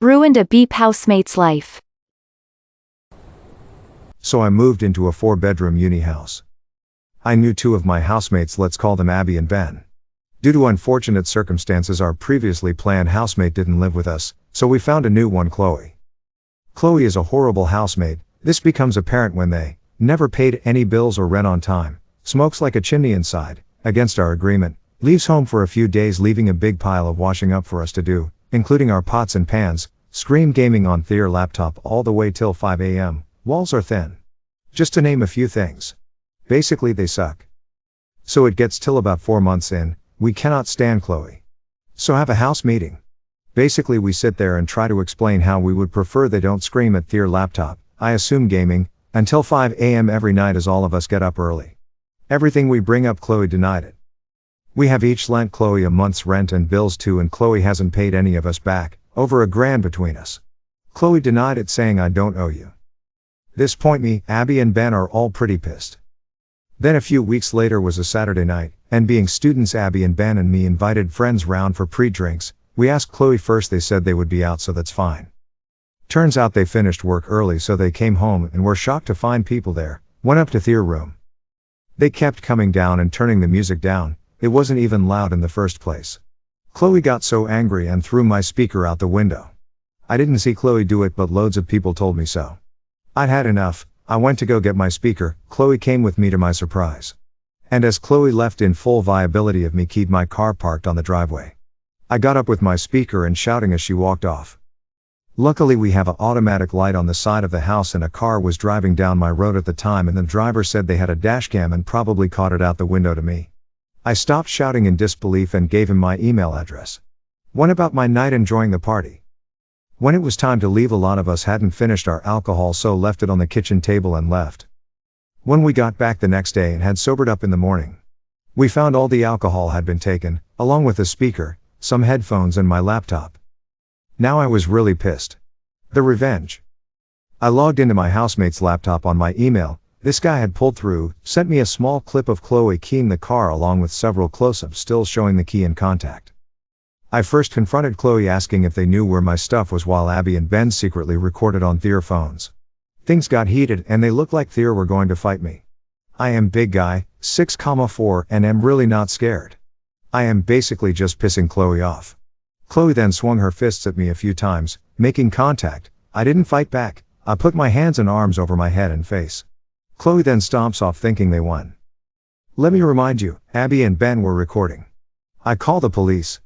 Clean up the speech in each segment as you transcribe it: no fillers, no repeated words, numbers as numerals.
Ruined a beep housemate's life. So I moved into a 4-bedroom uni house. I knew 2 of my housemates, let's call them Abby and Ben. Due to unfortunate circumstances, our previously planned housemate didn't live with us, so we found a new one, Chloe. Chloe is a horrible housemate. This becomes apparent when they never paid any bills or rent on time, smokes like a chimney inside, against our agreement, leaves home for a few days leaving a big pile of washing up for us to do, including our pots and pans, scream gaming on their laptop all the way till 5 a.m., walls are thin. Just to name a few things. Basically they suck. So it gets till about 4 months in, we cannot stand Chloe. So have a house meeting. Basically we sit there and try to explain how we would prefer they don't scream at their laptop, I assume gaming, until 5 a.m. every night as all of us get up early. Everything we bring up Chloe denied it. We have each lent Chloe a month's rent and bills too, and Chloe hasn't paid any of us back, over $1,000 between us. Chloe denied it, saying I don't owe you. This point me, Abby and Ben are all pretty pissed. Then a few weeks later was a Saturday night, and being students Abby and Ben and me invited friends round for pre-drinks. We asked Chloe first, they said they would be out, so that's fine. Turns out they finished work early, so they came home and were shocked to find people there, went up to their room. They kept coming down and turning the music down, it wasn't even loud in the first place. Chloe got so angry and threw my speaker out the window. I didn't see Chloe do it, but loads of people told me so. I'd had enough. I went to go get my speaker, Chloe came with me to my surprise. And as Chloe left in full viability of me keep my car parked on the driveway. I got up with my speaker and shouting as she walked off. Luckily we have an automatic light on the side of the house and a car was driving down my road at the time, and the driver said they had a dashcam and probably caught it out the window to me. I stopped shouting in disbelief and gave him my email address. Went about my night enjoying the party. When it was time to leave, a lot of us hadn't finished our alcohol, so left it on the kitchen table and left. When we got back the next day and had sobered up in the morning, we found all the alcohol had been taken, along with the speaker, some headphones and my laptop. Now I was really pissed. The revenge. I logged into my housemate's laptop on my email. This guy had pulled through, sent me a small clip of Chloe keying the car along with several close-ups still showing the key in contact. I first confronted Chloe asking if they knew where my stuff was, while Abby and Ben secretly recorded on their phones. Things got heated and they looked like they were going to fight me. I am big guy, 6'4", and am really not scared. I am basically just pissing Chloe off. Chloe then swung her fists at me a few times, making contact. I didn't fight back. I put my hands and arms over my head and face. Chloe then stomps off thinking they won. Let me remind you, Abby and Ben were recording. I call the police.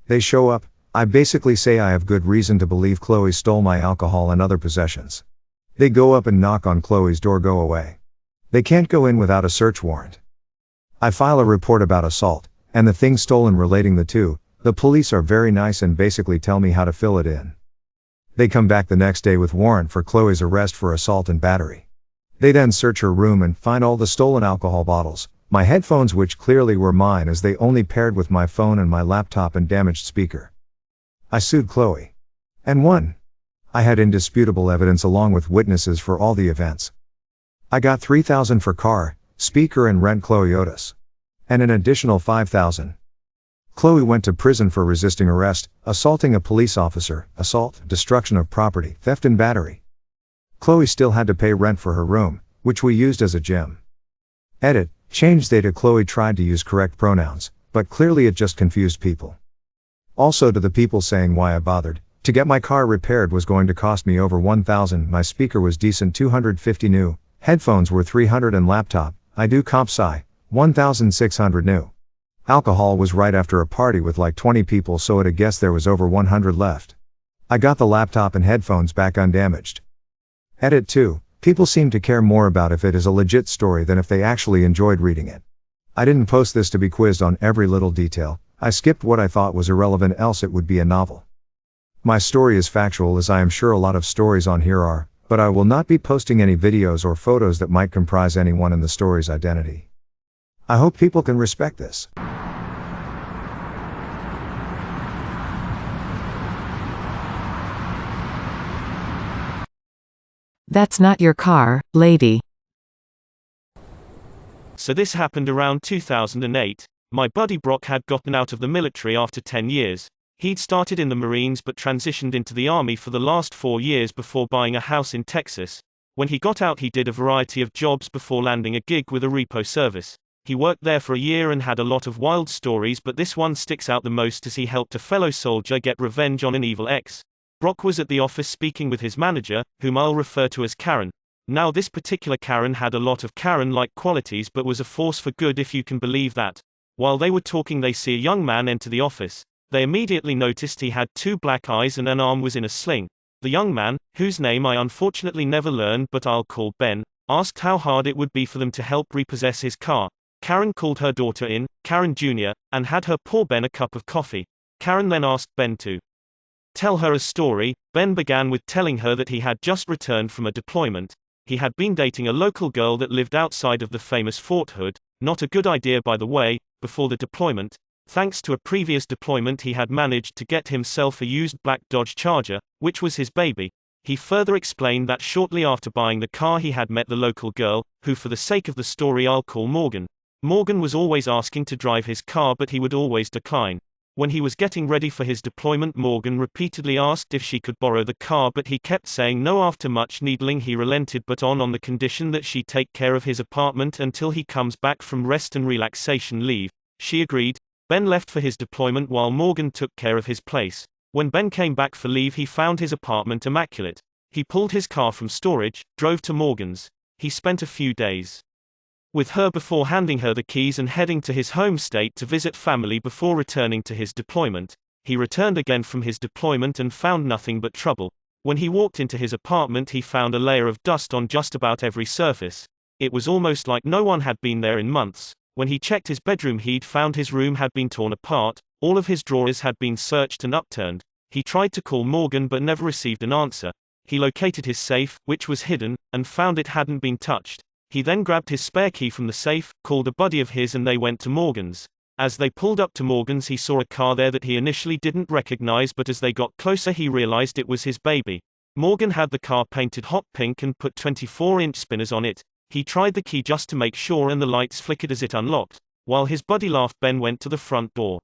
They show up. I basically say I have good reason to believe Chloe stole my alcohol and other possessions. They go up and knock on Chloe's door. Go away. They can't go in without a search warrant. I file a report about assault, and the things stolen relating the two. The police are very nice and basically tell me how to fill it in. They come back the next day with warrant for Chloe's arrest for assault and battery. They then search her room and find all the stolen alcohol bottles, my headphones, which clearly were mine as they only paired with my phone, and my laptop and damaged speaker. I sued Chloe. And won. I had indisputable evidence along with witnesses for all the events. I got $3,000 for car, speaker and rent Chloe owed us. And an additional $5,000. Chloe went to prison for resisting arrest, assaulting a police officer, assault, destruction of property, theft and battery. Chloe still had to pay rent for her room, which we used as a gym. Edit, changed they to Chloe tried to use correct pronouns, but clearly it just confused people. Also, to the people saying why I bothered, to get my car repaired was going to cost me over $1,000, my speaker was decent $250 new, headphones were $300 and laptop, I do comp sci, $1,600 new. Alcohol was right after a party with like 20 people, so I'd guess there was over 100 left. I got the laptop and headphones back undamaged. Edit 2. People seem to care more about if it is a legit story than if they actually enjoyed reading it. I didn't post this to be quizzed on every little detail. I skipped what I thought was irrelevant, else it would be a novel. My story is factual, as I am sure a lot of stories on here are, but I will not be posting any videos or photos that might comprise anyone in the story's identity. I hope people can respect this. That's not your car, lady. So this happened around 2008. My buddy Brock had gotten out of the military after 10 years. He'd started in the Marines but transitioned into the Army for the last 4 years before buying a house in Texas. When he got out he did a variety of jobs before landing a gig with a repo service. He worked there for a year and had a lot of wild stories, but this one sticks out the most as he helped a fellow soldier get revenge on an evil ex. Brock was at the office speaking with his manager, whom I'll refer to as Karen. Now this particular Karen had a lot of Karen-like qualities but was a force for good, if you can believe that. While they were talking they see a young man enter the office. They immediately noticed he had 2 black eyes and an arm was in a sling. The young man, whose name I unfortunately never learned but I'll call Ben, asked how hard it would be for them to help repossess his car. Karen called her daughter in, Karen Jr., and had her pour Ben a cup of coffee. Karen then asked Ben to tell her a story. Ben began with telling her that he had just returned from a deployment. He had been dating a local girl that lived outside of the famous Fort Hood, not a good idea by the way, before the deployment. Thanks to a previous deployment he had managed to get himself a used black Dodge Charger, which was his baby. He further explained that shortly after buying the car he had met the local girl, who for the sake of the story I'll call Morgan. Morgan was always asking to drive his car but he would always decline. When he was getting ready for his deployment Morgan repeatedly asked if she could borrow the car but he kept saying no. After much needling he relented but on the condition that she take care of his apartment until he comes back from rest and relaxation leave. She agreed. Ben left for his deployment while Morgan took care of his place. When Ben came back for leave he found his apartment immaculate. He pulled his car from storage, drove to Morgan's. He spent a few days with her before handing her the keys and heading to his home state to visit family before returning to his deployment. He returned again from his deployment and found nothing but trouble. When he walked into his apartment he found a layer of dust on just about every surface. It was almost like no one had been there in months. When he checked his bedroom he'd found his room had been torn apart, all of his drawers had been searched and upturned. He tried to call Morgan but never received an answer. He located his safe, which was hidden, and found it hadn't been touched. He then grabbed his spare key from the safe, called a buddy of his and they went to Morgan's. As they pulled up to Morgan's he saw a car there that he initially didn't recognize but as they got closer he realized it was his baby. Morgan had the car painted hot pink and put 24-inch spinners on it. He tried the key just to make sure and the lights flickered as it unlocked. While his buddy laughed Ben went to the front door.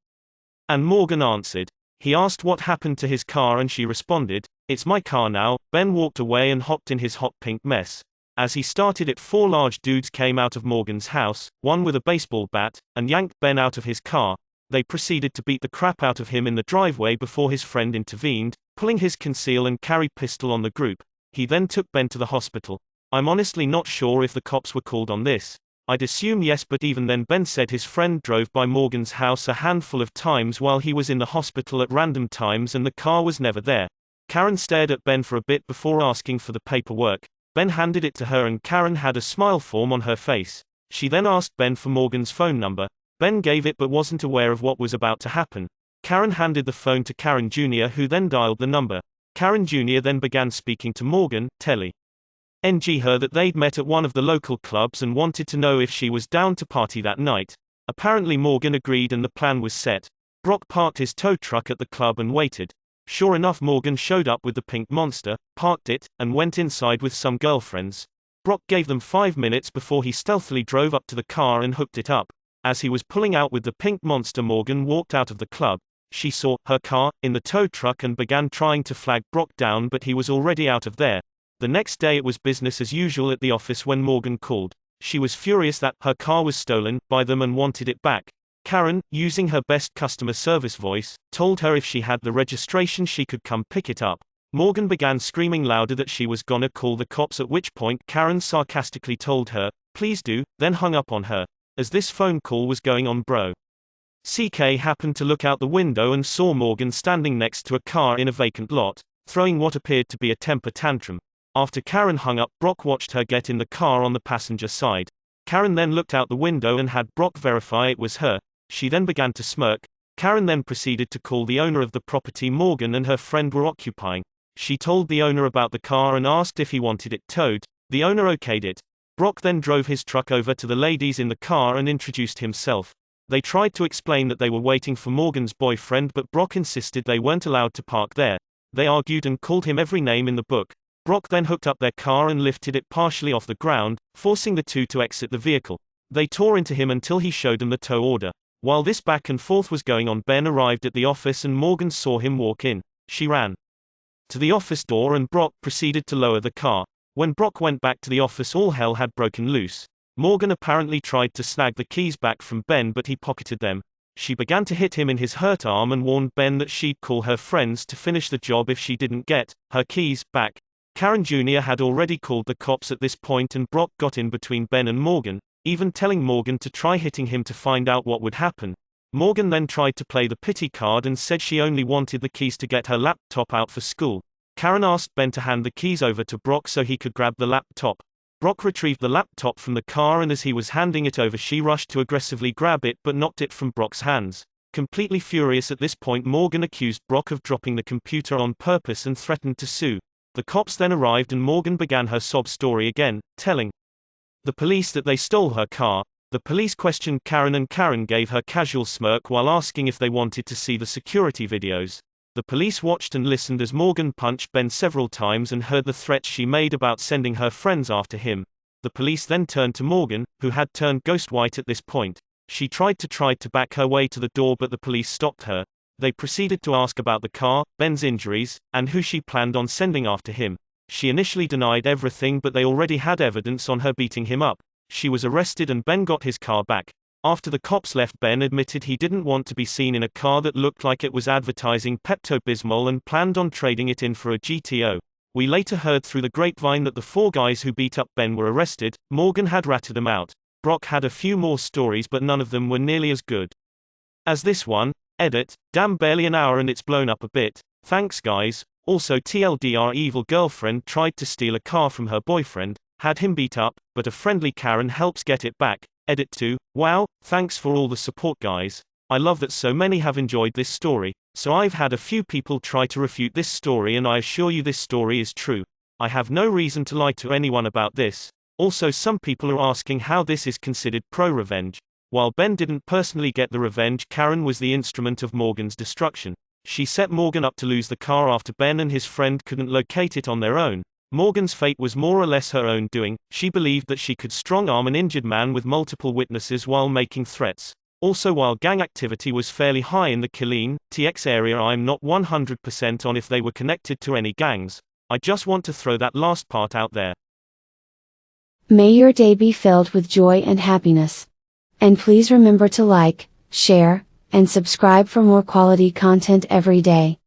And Morgan answered. He asked what happened to his car and she responded, "It's my car now." Ben walked away and hopped in his hot pink mess. As he started it 4 large dudes came out of Morgan's house, one with a baseball bat, and yanked Ben out of his car. They proceeded to beat the crap out of him in the driveway before his friend intervened, pulling his conceal and carry pistol on the group. He then took Ben to the hospital. I'm honestly not sure if the cops were called on this. I'd assume yes, but even then Ben said his friend drove by Morgan's house a handful of times while he was in the hospital at random times and the car was never there. Karen stared at Ben for a bit before asking for the paperwork. Ben handed it to her and Karen had a smile form on her face. She then asked Ben for Morgan's phone number. Ben gave it but wasn't aware of what was about to happen. Karen handed the phone to Karen Jr. who then dialed the number. Karen Jr. then began speaking to Morgan, telling her that they'd met at one of the local clubs and wanted to know if she was down to party that night. Apparently Morgan agreed and the plan was set. Brock parked his tow truck at the club and waited. Sure enough Morgan showed up with the pink monster, parked it, and went inside with some girlfriends. Brock gave them 5 minutes before he stealthily drove up to the car and hooked it up. As he was pulling out with the pink monster Morgan walked out of the club. She saw her car in the tow truck and began trying to flag Brock down but he was already out of there. The next day it was business as usual at the office when Morgan called. She was furious that her car was stolen by them and wanted it back. Karen, using her best customer service voice, told her if she had the registration she could come pick it up. Morgan began screaming louder that she was gonna call the cops, at which point Karen sarcastically told her, "Please do," then hung up on her. As this phone call was going on Bro CK happened to look out the window and saw Morgan standing next to a car in a vacant lot, throwing what appeared to be a temper tantrum. After Karen hung up, Brock watched her get in the car on the passenger side. Karen then looked out the window and had Brock verify it was her. She then began to smirk. Karen then proceeded to call the owner of the property Morgan and her friend were occupying. She told the owner about the car and asked if he wanted it towed. The owner okayed it. Brock then drove his truck over to the ladies in the car and introduced himself. They tried to explain that they were waiting for Morgan's boyfriend but Brock insisted they weren't allowed to park there. They argued and called him every name in the book. Brock then hooked up their car and lifted it partially off the ground, forcing the two to exit the vehicle. They tore into him until he showed them the tow order. While this back and forth was going on, Ben arrived at the office and Morgan saw him walk in. She ran to the office door and Brock proceeded to lower the car. When Brock went back to the office, all hell had broken loose. Morgan apparently tried to snag the keys back from Ben, but he pocketed them. She began to hit him in his hurt arm and warned Ben that she'd call her friends to finish the job if she didn't get her keys back. Karen Jr. had already called the cops at this point and Brock got in between Ben and Morgan, even telling Morgan to try hitting him to find out what would happen. Morgan then tried to play the pity card and said she only wanted the keys to get her laptop out for school. Karen asked Ben to hand the keys over to Brock so he could grab the laptop. Brock retrieved the laptop from the car and as he was handing it over, she rushed to aggressively grab it but knocked it from Brock's hands. Completely furious at this point, Morgan accused Brock of dropping the computer on purpose and threatened to sue. The cops then arrived and Morgan began her sob story again, telling the police that they stole her car. The police questioned Karen and Karen gave her casual smirk while asking if they wanted to see the security videos. The police watched and listened as Morgan punched Ben several times and heard the threats she made about sending her friends after him. The police then turned to Morgan, who had turned ghost white at this point. She tried to back her way to the door but the police stopped her. They proceeded to ask about the car, Ben's injuries, and who she planned on sending after him. She initially denied everything but they already had evidence on her beating him up. She was arrested and Ben got his car back. After the cops left, Ben admitted he didn't want to be seen in a car that looked like it was advertising Pepto-Bismol and planned on trading it in for a GTO. We later heard through the grapevine that the 4 guys who beat up Ben were arrested. Morgan had ratted them out. Brock had a few more stories but none of them were nearly as good as this one. Edit, damn, barely an hour and it's blown up a bit. Thanks guys. Also TLDR, evil girlfriend tried to steal a car from her boyfriend, had him beat up, but a friendly Karen helps get it back. Edit 2, wow, thanks for all the support guys. I love that so many have enjoyed this story. So I've had a few people try to refute this story and I assure you this story is true. I have no reason to lie to anyone about this. Also some people are asking how this is considered pro-revenge. While Ben didn't personally get the revenge, Karen was the instrument of Morgan's destruction. She set Morgan up to lose the car after Ben and his friend couldn't locate it on their own. Morgan's fate was more or less her own doing. She believed that she could strong-arm an injured man with multiple witnesses while making threats. Also, while gang activity was fairly high in the Killeen, TX area, I'm not 100% on if they were connected to any gangs. I just want to throw that last part out there. May your day be filled with joy and happiness. And please remember to like, share, and subscribe for more quality content every day.